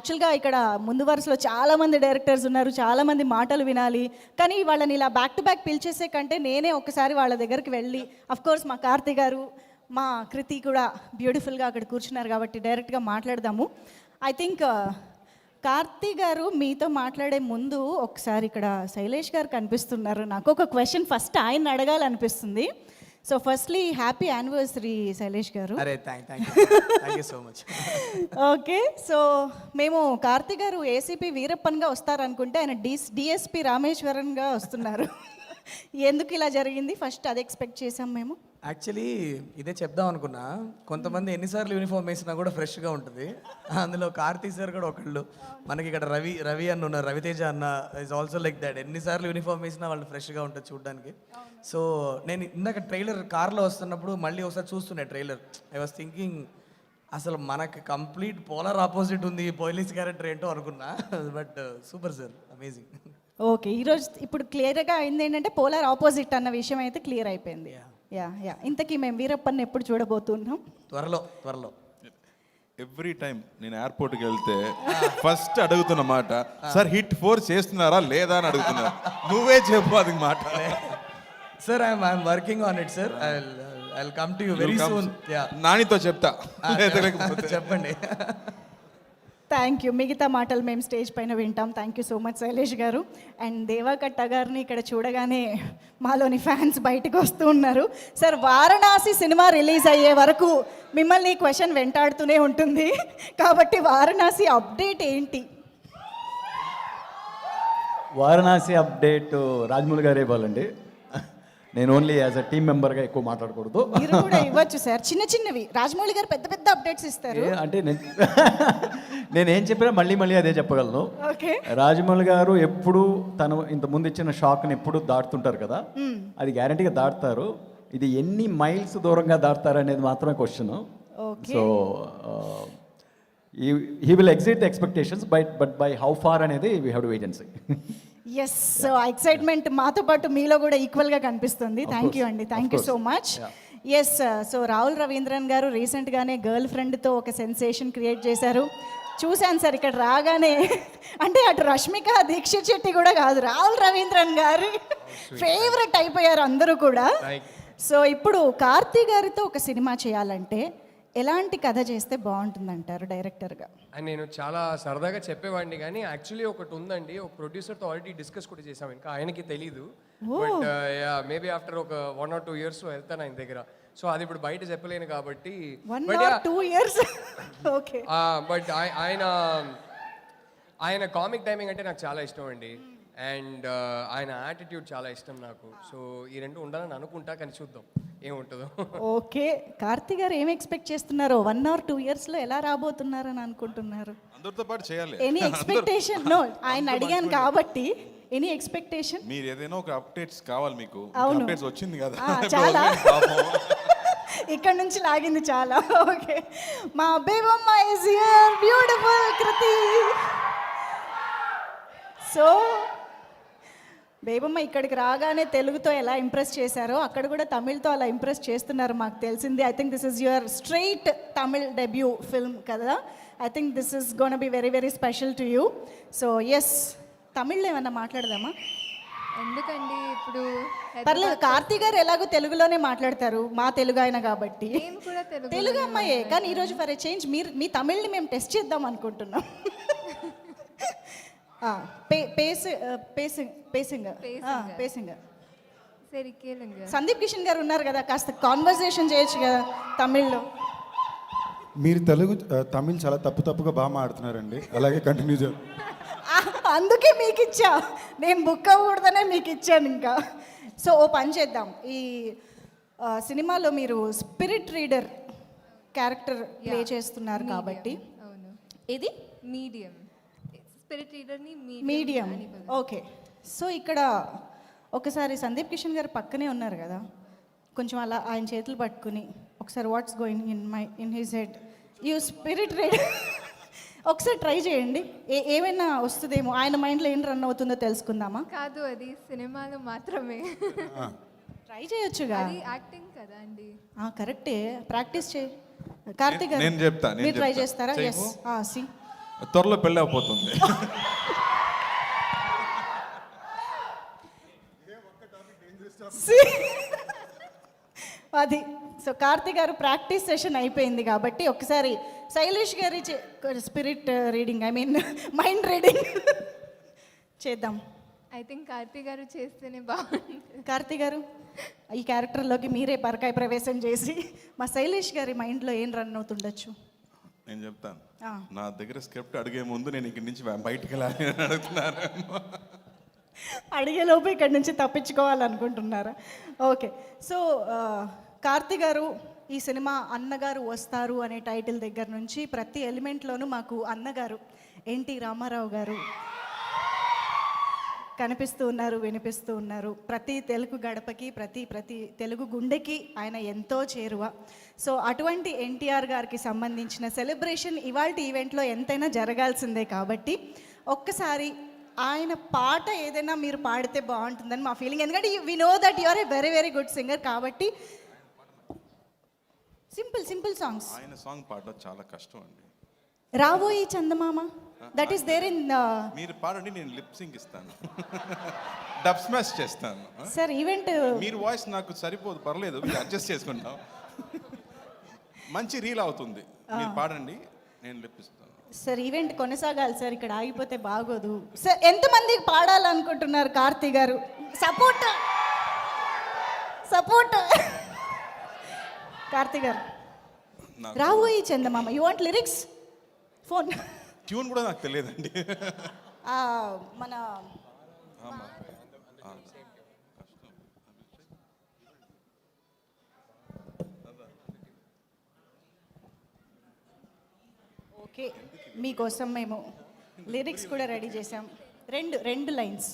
యాక్చువల్గా ఇక్కడ ముందు వరుసలో చాలామంది డైరెక్టర్స్ ఉన్నారు, చాలామంది మాటలు వినాలి. కానీ వాళ్ళని ఇలా బ్యాక్ టు బ్యాక్ పిలిచేసే కంటే నేనే ఒకసారి వాళ్ళ దగ్గరికి వెళ్ళి, కోర్స్ మా కార్తీ గారు, మా కృతి కూడా బ్యూటిఫుల్గా అక్కడ కూర్చున్నారు కాబట్టి డైరెక్ట్గా మాట్లాడదాము. ఐ థింక్ కార్తీ గారు మీతో మాట్లాడే ముందు ఒకసారి ఇక్కడ శైలేష్ గారు కనిపిస్తున్నారు. నాకు ఒక క్వశ్చన్ ఫస్ట్ ఆయన అడగాలనిపిస్తుంది. So firstly happy anniversary Sailesh garu. అరే thank you so much. Okay, so మేము కార్తీ గారు ఏసీపీ వీరప్పన్గా వస్తారనుకుంటే ఆయన డిఎస్పీ రామేశ్వరన్గా వస్తున్నారు. ఎందుకు ఇలా జరిగింది? ఫస్ట్ అది ఎక్స్పెక్ట్ చేసాం మేము. యాక్చువల్లీ ఇదే చెప్దాం అనుకున్నా. కొంతమంది ఎన్నిసార్లు యూనిఫామ్ వేసినా కూడా ఫ్రెష్గా ఉంటుంది. అందులో కార్తీక్ సార్ కూడా ఒకళ్ళు. మనకి ఇక్కడ రవి అన్న ఉన్నారు, రవితేజ అన్న ఇస్ ఆల్సో లైక్ దట్. ఎన్నిసార్లు యూనిఫామ్ వేసినా వాళ్ళు ఫ్రెష్గా ఉంటుంది చూడడానికి. సో నేను ఇందాక ట్రైలర్ కార్లో వస్తున్నప్పుడు మళ్ళీ ఒకసారి చూస్తుండే ట్రైలర్. ఐ వాస్ థింకింగ్ అసలు మనకి కంప్లీట్ పోలార్ ఆపోజిట్ ఉంది పోలీస్ క్యారెక్టర్ ఏంటో అనుకున్నా. But super sir, amazing. Okay, ఈరోజు ఇప్పుడు క్లియర్గా అయింది ఏంటంటే పోలార్ ఆపోజిట్ అన్న విషయం అయితే క్లియర్ అయిపోయింది. యా ఇంతకీ మేము వీరప్పని ఎప్పుడు చూడబోతున్నాం? త్వరలో. ఎవ్రీ టైం నేను ఎయిర్పోర్ట్కి వెళ్తే ఫస్ట్ అడుగుతున్న మాట, సార్ హిట్ 4 చేస్తున్నారా లేదా అని అడుగుతున్నా. నువ్వే చెప్పు అది మాట. Sir I'm working on it sir. I'll come to you very soon. నానితో చెప్తా. చెప్పండి. Thank you. మిగతా మాటలు మేము స్టేజ్ పైన వింటాం. Thank you so much Sailesh garu. And Deva Katta గారిని ఇక్కడ చూడగానే మాలోని ఫ్యాన్స్ బయటకు వస్తూ ఉన్నారు. సార్, వారణాసి సినిమా రిలీజ్ అయ్యే వరకు మిమ్మల్ని ఈ క్వశ్చన్ వెంటాడుతూనే ఉంటుంది కాబట్టి వారణాసి అప్డేట్ ఏంటి? వారణాసి అప్డేట్ రాజమౌళి గారే ఇవ్వాలండి. నేను ఓన్లీ యాజ్ అ టీమ్ మెంబర్గా ఎక్కువ మాట్లాడకూడదు. మీరు కూడా ఇవ్వచ్చు సార్, చిన్నవి. రాజమౌళి గారు పెద్ద పెద్ద అప్డేట్స్ ఇస్తారు. అంటే నేనేం చెప్పినా మళ్ళీ అదే చెప్పగలను. ఓకే, రాజమౌళి గారు ఎప్పుడు తను ఇంత ముందు ఇచ్చిన షాక్ని ఎప్పుడు దాటుతుంటారు కదా, అది గ్యారంటీగా దాటుతారు. ఇది ఎన్ని మైల్స్ దూరంగా దాటుతారు అనేది మాత్రమే question. So he will exit the expectations but by how far అనేది we have to wait and see. Yes, so excitement మాతో పాటు మీలో కూడా ఈక్వల్గా కనిపిస్తుంది. థ్యాంక్ యూ అండి, thank you so much. Yes, so Rahul Ravindran garu రీసెంట్గానే గర్ల్ ఫ్రెండ్తో ఒక సెన్సేషన్ క్రియేట్ చేశారు. చూశాను సార్ ఇక్కడ రాగానే. అంటే అటు రష్మిక దీక్షిత్ శెట్టి కూడా కాదు, రాహుల్ రవీంద్రన్ గారు ఫేవరెట్ అయిపోయారు అందరూ కూడా. సో ఇప్పుడు కార్తీ గారితో ఒక సినిమా చేయాలంటే ఎలాంటి కథ చేస్తే బాగుంటుందంటారు డైరెక్టర్గా? అండ్ నేను చాలా సరదాగా చెప్పేవాడిని, కానీ యాక్చువల్లీ ఒకటి ఉందండి. ఒక ప్రొడ్యూసర్తో ఆల్రెడీ డిస్కస్ కూడా చేసాం, ఇంకా ఆయనకి తెలీదు. బట్ మేబీ ఆఫ్టర్ ఒక 1 or 2 years వెళ్తాను ఆయన దగ్గర. సో అది ఇప్పుడు బయట చెప్పలేను కాబట్టి. 1 or 2 years. ఓకే, బట్ ఆయన కామిక్ టైమింగ్ అంటే నాకు చాలా ఇష్టం అండి. అండ్ ఆయన యాటిట్యూడ్ చాలా ఇష్టం నాకు. సో ఈ రెండు ఉండాలని అనుకుంటా, కానీ చూద్దాం ఏముంటుందో. ఓకే, కార్తీ గారు ఏం ఎక్స్పెక్ట్ చేస్తున్నారో? 1 or 2 yearsలో ఎలా రాబోతున్నారని అనుకుంటున్నారు? అందరితో పాటు చేయాలి. Any expectation? నో, ఆయన అడిగాను కాబట్టి ఎనీ ఎక్స్పెక్టేషన్? మీరు ఏదైనా ఒక అప్డేట్స్ కావాలి మీకు. అవును, అప్డేట్స్ వచ్చింది కదా చాలా. ఇక్కడ నుంచి లాగింది చాలా. ఓకే, మా Bebamma is here, beautiful Krithi. So Bebamma ఇక్కడికి రాగానే తెలుగుతో ఎలా ఇంప్రెస్ చేశారో అక్కడ కూడా తమిళ్తో అలా ఇంప్రెస్ చేస్తున్నారు మాకు తెలిసింది. I think this is your straight Tamil debut film కదా. I think this is gonna be very very special to you. So yes, తమిళ్లో ఏమన్నా మాట్లాడదామా? ఎందుకండి ఇప్పుడు పర్లేదు, కార్తీ గారు ఎలాగో తెలుగులోనే మాట్లాడతారు, మా తెలుగు ఆయన కాబట్టి. తెలుగు అమ్మాయే, కానీ ఈరోజు ఫర్ ఎ చేంజ్ మీ తమిళ్ని మేము టెస్ట్ చేద్దాం అనుకుంటున్నాం. సందీప్ కిషన్ గారు ఉన్నారు కదా, కాస్త కాన్వర్సేషన్ చేయొచ్చు కదా తమిళ్లో. మీరు తమిళ్ చాలా తప్పుగా బాగా మాడుతున్నారండి, అలాగే కంటిన్యూ చేయండి. అందుకే మీకు ఇచ్చా, నేను బుక్ అవ్వకూడదనే మీకు ఇచ్చాను ఇంకా. సో ఓ పని చేద్దాం, ఈ సినిమాలో మీరు స్పిరిట్ రీడర్ క్యారెక్టర్ ప్లే చేస్తున్నారు కాబట్టి. ఇది మీడియం స్పిరిట్ రీడర్ని మీడియం. ఓకే, సో ఇక్కడ ఒకసారి సందీప్ కిషన్ గారు పక్కనే ఉన్నారు కదా, కొంచెం అలా ఆయన చేతులు పట్టుకుని ఒకసారి what's going in his head, you spirit reader ఒకసారి ట్రై చేయండి, ఏమైనా వస్తుందేమో. ఆయన మైండ్లో ఏం రన్ అవుతుందో తెలుసుకుందామా? కాదు, అది సినిమాలో మాత్రమే. ట్రై చేయొచ్చుగా, యాక్టింగ్ కదా అండి. కరెక్టే, ప్రాక్టీస్ చేయి. కార్తీక్ గారు నేను చెప్తా, మీరు ట్రై చేస్తారా? ఎస్, సి త్వరలో పెళ్ళి అయిపోతుంది. అది సో కార్తీక్ గారు ప్రాక్టీస్ సెషన్ అయిపోయింది కాబట్టి ఒకసారి శైలేష్ గారి spirit reading I mean mind reading చేద్దాం. ఐ థింక్ కార్తీ గారు చేస్తేనే బాగుంటుంది. కార్తీక్ గారు ఈ క్యారెక్టర్లోకి మీరే పరకాయ ప్రవేశం చేసి మా శైలేష్ గారి మైండ్లో ఏం రన్ అవుతుండొచ్చు నేను చెప్తాను. ఆ. నా దగ్గర స్క్రిప్ట్ అడిగే ముందు నేను ఇక్కడి నుంచి బయటికి వెళ్ళాలి అని అడుగుతున్నాను. అడిగేలోపు ఇక్కడి నుంచి తప్పించుకోవాలనుకుంటున్నారా? ఓకే, సో కార్తీక్ గారు ఈ సినిమా అన్నగారు వస్తారు అనే టైటిల్ దగ్గర నుంచి ప్రతి ఎలిమెంట్లోనూ మాకు అన్నగారు ఎన్టీ రామారావు గారు కనిపిస్తూ ఉన్నారు, వినిపిస్తూ ఉన్నారు. ప్రతి తెలుగు గడపకి ప్రతి తెలుగు గుండెకి ఆయన ఎంతో చేరువ. సో అటువంటి ఎన్టీఆర్ గారికి సంబంధించిన సెలబ్రేషన్ ఇవాళ ఈవెంట్లో ఎంతైనా జరగాల్సిందే కాబట్టి ఒక్కసారి ఆయన పాట ఏదైనా మీరు పాడితే బాగుంటుందని మా ఫీలింగ్. ఎందుకంటే we know that you are a very very good singer కాబట్టి సింపుల్ సాంగ్స్. ఆయన సాంగ్ పాడడం చాలా కష్టం అండి. రాబోయి చందమామ దట్ ఈస్ దేర్ ఇన్ మీరు పాడండి, నేను లిప్ సింగ్ ఇస్తాను, డబ్ స్మాష్ చేస్తాను. సార్ ఈవెంట్ మీరు వాయిస్ నాకు సరిపోదు, పర్లేదు, మీరు అడ్జస్ట్ చేసుకుంటాం. మంచి రీల్ అవుతుంది. మీరు పాడండి, నేను లిప్ ఇస్తాను. సార్ ఈవెంట్ కొనసాగాలి సార్, ఇక్కడ ఆగిపోతే బాగోదు సార్. ఎంతమంది పాడాలనుకుంటున్నారు కార్తీక్ గారు? సపోర్ట్ కార్తీక్ గారు. రాబోయి చందమామ యూ వాంట్ లిరిక్స్? ఫోన్ ట్యూన్ కూడా నాకు తెలియదండి. మన ఓకే, మీకోసం మేము లిరిక్స్ కూడా రెడీ చేసాం. రెండు లైన్స్.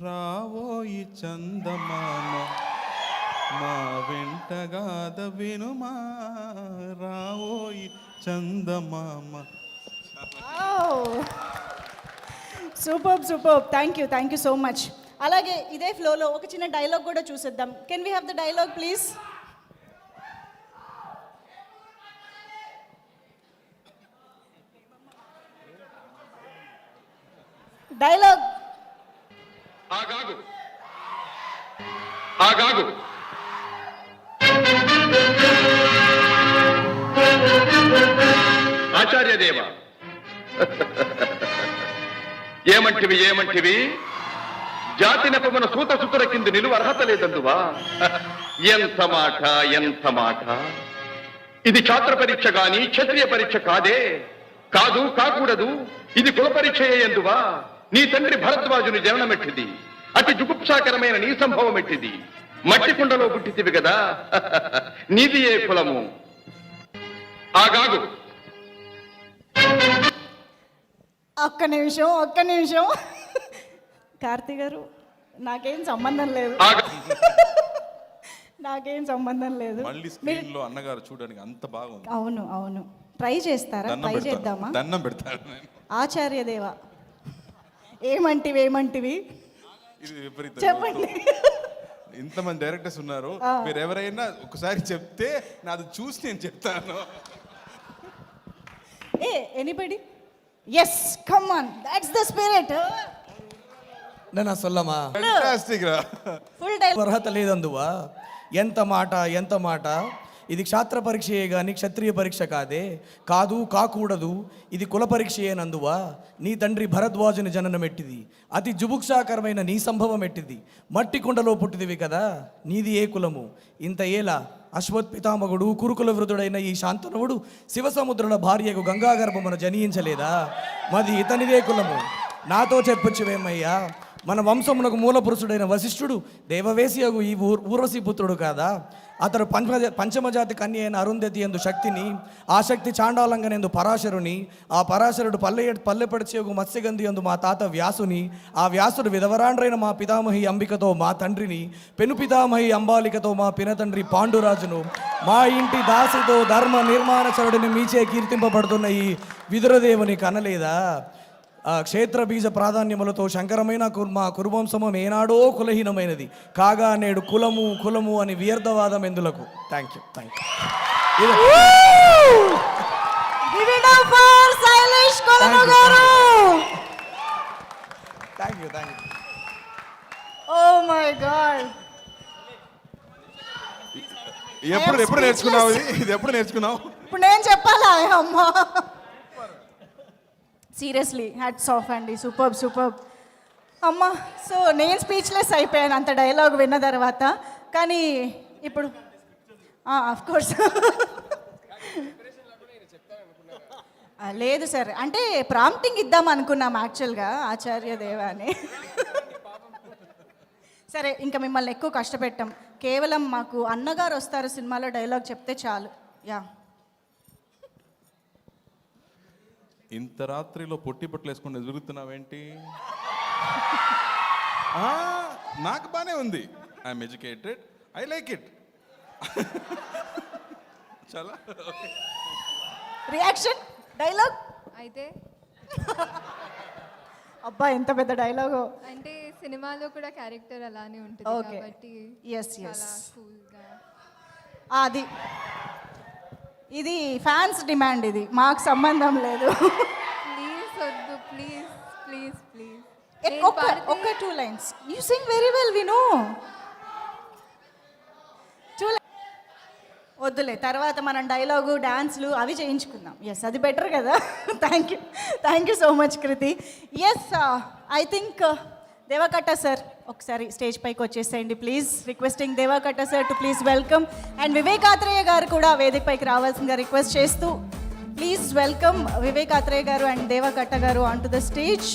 రావోయి చందమామ మా వెంటగాద వినుమా, రావోయి చందమామ. Super thank you so much. అలాగే ఇదే ఫ్లోలో ఒక చిన్న డైలాగ్ కూడా చూసేద్దాం. Can we have the dialogue please? Dialogue. ఆగాగు ఆచార్యదేవ, ఏమంటివి జాతి నెపమున సూత సుతుల కింద నిలువ అర్హత లేదందువా? ఎంత మాట! ఇది ఛాత్ర పరీక్ష గాని క్షత్రియ పరీక్ష కాదే, కాకూడదు. ఇది కుల పరీక్ష ఎందువా? నీ తండ్రి భరద్వాజుని జననమెట్టిది, అతి జుగుప్సాకరమైన నీ సంభవం ఎట్టిది. మట్టి కుండలో పుట్టితివి కదా, నీది ఏ కులము? ఆగాగు. ఒక్క నిమిషం కార్తీక్ గారు, నాకేం సంబంధం లేదు. మళ్ళీ స్క్రీన్ లో అన్నగారు చూడడానికి అంత బాగుంది. అవును ట్రై చేస్తారా? ట్రై చేద్దామా? దండం పెడతాను నేను. ఆచార్యదేవ ఏమంటివి ఇది విపరీతం. చెప్పండి. ఇంతమంది డైరెక్టర్స్ ఉన్నారు, మీరు ఎవరైనా ఒకసారి చెప్తే నాది చూసి నేను చెప్తాను. Anybody? Yes, come on, that's the spirit. నేను సొల్లమా ఫ్యాంటాస్టిక్ రా. Full dialogue. అర్హత లేదందువా? ఎంత మాట! ఇది క్షాత్ర పరీక్షయే గాని క్షత్రియ పరీక్ష కాకూడదు. ఇది కుల పరీక్షయేనందువా? నీ తండ్రి భరద్వాజుని జననమెట్టిది, అతి జుభుక్షాకరమైన నీ సంభవం ఎట్టిది. మట్టి కుండలో పుట్టిదివి కదా, నీది ఏ కులము? ఇంత ఏలా అశ్వత్పితామగుడు కురుకుల వృధుడైన ఈ శాంతనువుడు శివసముద్రుల భార్యకు గంగాగర్భమున జనించలేదా? మది ఇతనిదే కులము. నాతో చెప్పొచ్చువేమయ్యా? మన వంశమునకు మూల పురుషుడైన వశిష్ఠుడు దేవవేశియగు ఈ ఊర్వశీ పుత్రుడు కాదా? అతడు పంచమజాతి కన్య అయిన అరుంధతి ఎందు శక్తిని, ఆ శక్తి చాండాలంగనందు పరాశరుని, ఆ పరాశరుడు పల్లెపడిచేగు మత్స్యగంధి ఎందు మా తాత వ్యాసుని, ఆ వ్యాసుడు విధవరాండ్రైన మా పితామహి అంబికతో మా తండ్రిని, పెను పితామహి అంబాలికతో మా పినతండ్రి పాండురాజును, మా ఇంటి దాసితో ధర్మ నిర్మాణచరుడిని మీచే కీర్తింపబడుతున్న ఈ విదురదేవుని కనలేదా? క్షేత్ర బీజ ప్రాధాన్యములతో శంకరమైన మా కురువంశము ఏనాడో కులహీనమైనది కాగా నేడు కులము కులము అని వ్యర్థవాదం ఎందులకు. Thank you. Give it up for Sailesh Kolanu garu. Thank you. Oh my God. ఎప్పుడు నేర్చుకున్నావు ఇది ఎప్పుడు నేర్చుకున్నావు? ఇప్పుడు నేను చెప్పాలా అమ్మా? సీరియస్లీ హ్యాట్స్ ఆఫ్ అండి, సూపర్ అమ్మా. సో నేను స్పీచ్లెస్ అయిపోయాను అంత డైలాగ్ విన్న తర్వాత. కానీ ఇప్పుడు ఆఫ్ కోర్స్ లేదు సార్, అంటే ప్రాంప్టింగ్ ఇద్దాం అనుకున్నాం యాక్చువల్గా ఆచార్య దేవ అని. సరే ఇంకా మిమ్మల్ని ఎక్కువ కష్టపెట్టాం, కేవలం మాకు అన్నగారు వస్తారు సినిమాలో డైలాగ్ చెప్తే చాలు. యా. ఇంత రాత్రిలో పొట్టి బట్టలు వేసుకుని ఎదుగుతున్నావేంటి? నాకు బానే ఉంది. I'm educated, I like it. చాలా రియాక్షన్ డైలాగ్ అయితే అబ్బా ఎంత పెద్ద డైలాగో. అంటే సినిమాలో కూడా క్యారెక్టర్ అలానే ఉంటుంది Okay. కాబట్టి Yes. చాలా కూల్గా. అది ఇది ఫ్యాన్స్ డిమాండ్, ఇది మాకు సంబంధం లేదు. ప్లీజ్ వద్దు, ప్లీజ్ ప్లీజ్ ప్లీజ్. ఒక్క 2 lines. You sing very well, we know. వద్దులే, తర్వాత మనం డైలాగు డాన్స్లు అవి చేయించుకుందాం. ఎస్, అది బెటర్ కదా. Thank you so much Krithi. Yes, I think Deva Katta sir ఒకసారి స్టేజ్ పైకి వచ్చేసేయండి please. Requesting Deva Katta sir to please welcome. And Vivek Athreya garu కూడా వేదిక పైకి రావాల్సిందిగా రిక్వెస్ట్ చేస్తూ ప్లీజ్ వెల్కమ్ వివేక్ ఆత్రేయ గారు అండ్ దేవకట్ట గారు ఆన్ టు ద స్టేజ్.